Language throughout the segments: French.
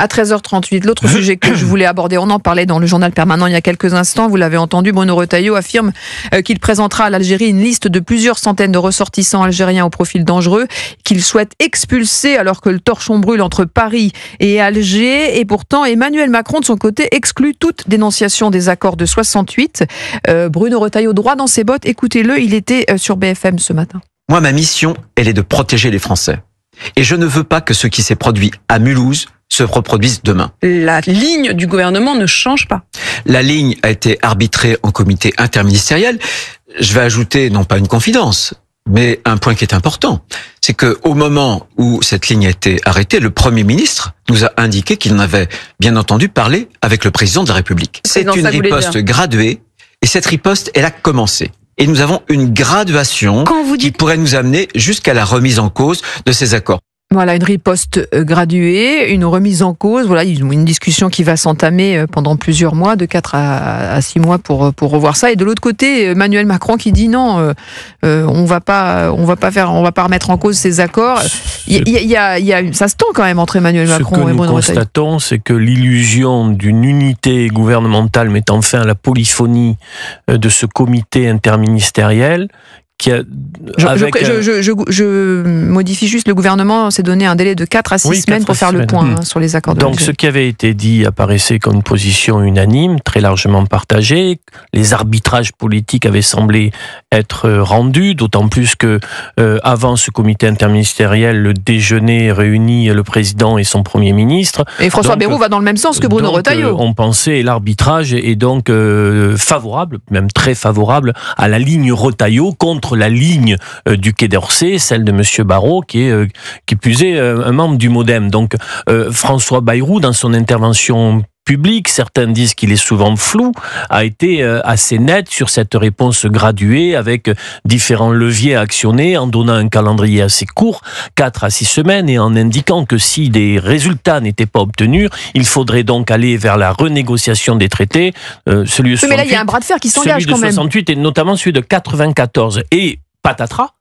À 13h38, l'autre sujet que je voulais aborder, on en parlait dans le journal permanent il y a quelques instants, vous l'avez entendu, Bruno Retailleau affirme qu'il présentera à l'Algérie une liste de plusieurs centaines de ressortissants algériens au profil dangereux, qu'il souhaite expulser alors que le torchon brûle entre Paris et Alger. Et pourtant, Emmanuel Macron, de son côté, exclut toute dénonciation des accords de 68. Bruno Retailleau, droit dans ses bottes, écoutez-le, il était sur BFM ce matin. Moi, ma mission, elle est de protéger les Français. Et je ne veux pas que ce qui s'est produit à Mulhouse se reproduise demain. La ligne du gouvernement ne change pas. La ligne a été arbitrée en comité interministériel. Je vais ajouter, non pas une confidence, mais un point qui est important. C'est qu'au moment où cette ligne a été arrêtée, le Premier ministre nous a indiqué qu'il en avait, bien entendu, parlé avec le président de la République. C'est une riposte graduée, et cette riposte, elle a commencé. Et nous avons une graduation qui pourrait nous amener jusqu'à la remise en cause de ces accords. Voilà, une riposte graduée, une remise en cause, voilà, une discussion qui va s'entamer pendant plusieurs mois, de 4 à 6 mois pour revoir ça. Et de l'autre côté, Emmanuel Macron qui dit non, on va pas remettre en cause ces accords. Ça se tend quand même entre Emmanuel Macron et Bruno Retailleau. Ce que nous constatons, c'est que l'illusion d'une unité gouvernementale mettant fin à la polyphonie de ce comité interministériel, je modifie juste, le gouvernement s'est donné un délai de 4 à 6 semaines pour faire le point sur les accords de Donc ce qui avait été dit apparaissait comme une position unanime, très largement partagée. Les arbitrages politiques avaient semblé être rendus, d'autant plus que avant ce comité interministériel, le déjeuner réunit le président et son Premier ministre. Et François Bayrou va dans le même sens que Bruno Retailleau. On pensait, l'arbitrage est donc favorable, même très favorable, à la ligne Retailleau contre la ligne du Quai d'Orsay, celle de M. Barrot, qui plus est un membre du MoDem. Donc François Bayrou, dans son intervention publique, certains disent qu'il est souvent flou, a été assez net sur cette réponse graduée avec différents leviers à actionner, en donnant un calendrier assez court, 4 à 6 semaines, et en indiquant que si des résultats n'étaient pas obtenus, il faudrait donc aller vers la renégociation des traités. Celui de 68, mais là, il y a un bras de fer qui s'engage quand même. Celui de 68 et notamment celui de 94. Et patatras,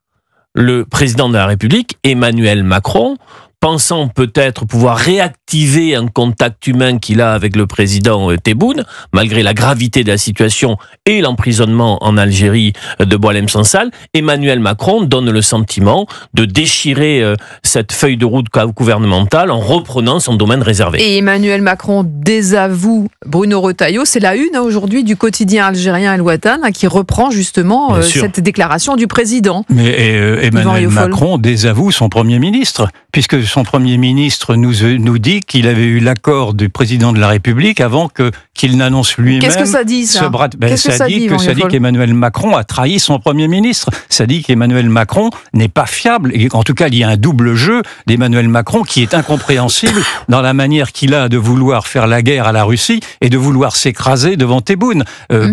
le président de la République, Emmanuel Macron, pensant peut-être pouvoir réactiver un contact humain qu'il a avec le président Tebboune, malgré la gravité de la situation et l'emprisonnement en Algérie de Boualem Sansal, Emmanuel Macron donne le sentiment de déchirer cette feuille de route gouvernementale en reprenant son domaine réservé. Et Emmanuel Macron désavoue Bruno Retailleau, c'est la une aujourd'hui du quotidien algérien El Watan qui reprend justement cette déclaration du président. Mais Emmanuel Macron désavoue son Premier ministre, puisque son Premier ministre nous dit qu'il avait eu l'accord du président de la République avant qu'il n'annonce lui-même. Qu'est-ce que ça dit, ça ? Ça dit qu'Emmanuel Macron a trahi son Premier ministre. Ça dit qu'Emmanuel Macron n'est pas fiable. Et en tout cas, il y a un double jeu d'Emmanuel Macron qui est incompréhensible dans la manière qu'il a de vouloir faire la guerre à la Russie et de vouloir s'écraser devant Tebboune.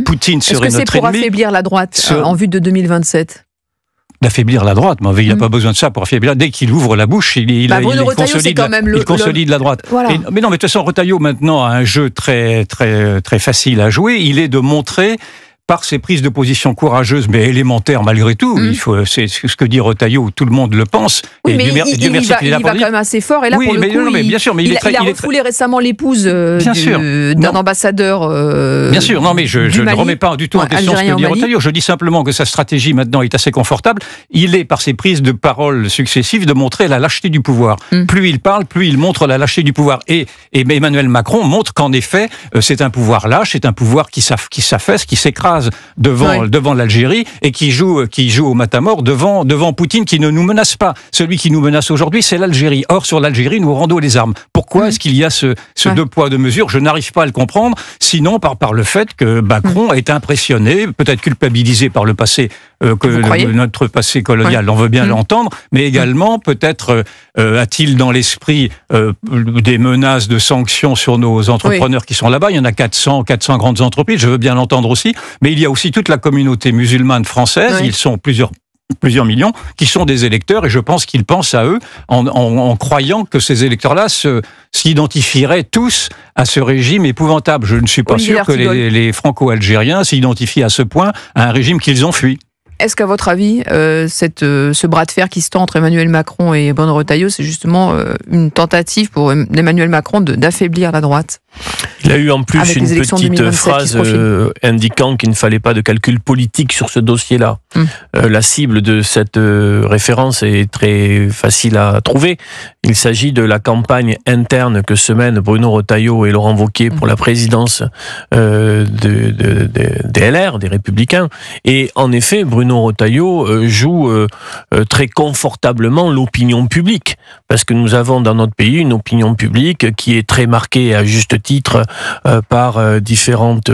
Poutine serait notre ennemi. Est-ce que c'est pour affaiblir la droite en vue de 2027 ? D'affaiblir la droite, mais il n'a pas besoin de ça pour affaiblir. Dès qu'il ouvre la bouche, il consolide la droite. Voilà. Mais non, mais de toute façon, Retailleau maintenant a un jeu très, très, très facile à jouer. Il est de montrer, par ses prises de position courageuses, mais élémentaires malgré tout, c'est ce que dit Retailleau, tout le monde le pense. Oui, et mais il va quand même assez fort. Et là, pour le coup, il a refoulé récemment l'épouse d'un ambassadeur. Bien sûr, non, mais je ne remets pas du tout en question ce que dit Retailleau. Je dis simplement que sa stratégie maintenant est assez confortable. Il est, par ses prises de parole successives, de montrer la lâcheté du pouvoir. Plus il parle, plus il montre la lâcheté du pouvoir. Et Emmanuel Macron montre qu'en effet, c'est un pouvoir lâche, c'est un pouvoir qui s'affaisse, qui s'écrase devant l'Algérie et qui joue au matamor devant Poutine qui ne nous menace pas. Celui qui nous menace aujourd'hui, c'est l'Algérie. Or, sur l'Algérie, nous rendons les armes. Pourquoi est-ce qu'il y a ce deux poids, deux mesures ? Je n'arrive pas à le comprendre, sinon par le fait que Macron est impressionné, peut-être culpabilisé par le passé, notre passé colonial, on veut bien l'entendre, mais également peut-être a-t-il dans l'esprit des menaces de sanctions sur nos entrepreneurs qui sont là-bas. Il y en a 400 grandes entreprises, je veux bien l'entendre aussi, mais il y a aussi toute la communauté musulmane française, ils sont plusieurs millions, qui sont des électeurs, et je pense qu'ils pensent à eux en croyant que ces électeurs-là s'identifieraient tous à ce régime épouvantable. Je ne suis pas sûr que les Franco-Algériens s'identifient à ce point à un régime qu'ils ont fui. Est-ce qu'à votre avis, ce bras de fer qui se tend entre Emmanuel Macron et Bruno Retailleau, c'est justement une tentative pour Emmanuel Macron d'affaiblir la droite ? Il a eu en plus une petite phrase indiquant qu'il ne fallait pas de calcul politique sur ce dossier-là. La cible de cette référence est très facile à trouver. Il s'agit de la campagne interne que se mènent Bruno Retailleau et Laurent Wauquiez pour la présidence des LR, des Républicains. Et en effet, Bruno Retailleau joue très confortablement l'opinion publique. Parce que nous avons dans notre pays une opinion publique qui est très marquée à juste titre par différentes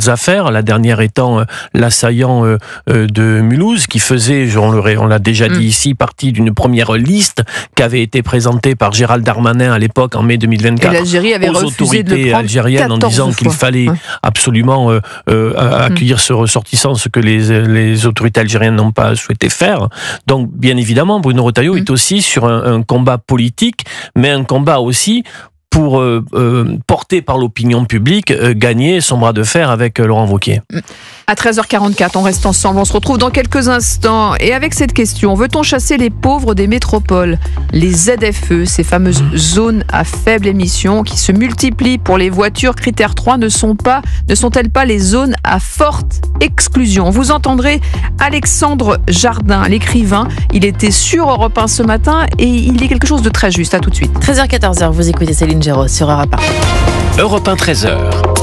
affaires. La dernière étant l'assaillant de Mulhouse, qui faisait, on l'a déjà dit ici, partie d'une première liste qui avait été présentée par Gérald Darmanin à l'époque en mai 2024 et l'Algérie avait aux autorités algériennes en disant qu'il fallait absolument accueillir ce ressortissant, ce que les autorités algériennes n'ont pas souhaité faire. Donc bien évidemment, Bruno Retailleau est aussi sur un combat politique, mais un combat aussi pour, porté par l'opinion publique, gagner son bras de fer avec Laurent Wauquiez. À 13h44, on reste ensemble, on se retrouve dans quelques instants. Et avec cette question, veut-on chasser les pauvres des métropoles ? Les ZFE, ces fameuses zones à faible émission qui se multiplient pour les voitures critère 3, ne sont-elles pas les zones à forte exclusion ? Vous entendrez Alexandre Jardin, l'écrivain. Il était sur Europe 1 ce matin et il dit quelque chose de très juste. À tout de suite. 13h-14h, vous écoutez Céline Géraud sur Europe 1. Europe 1, 13h.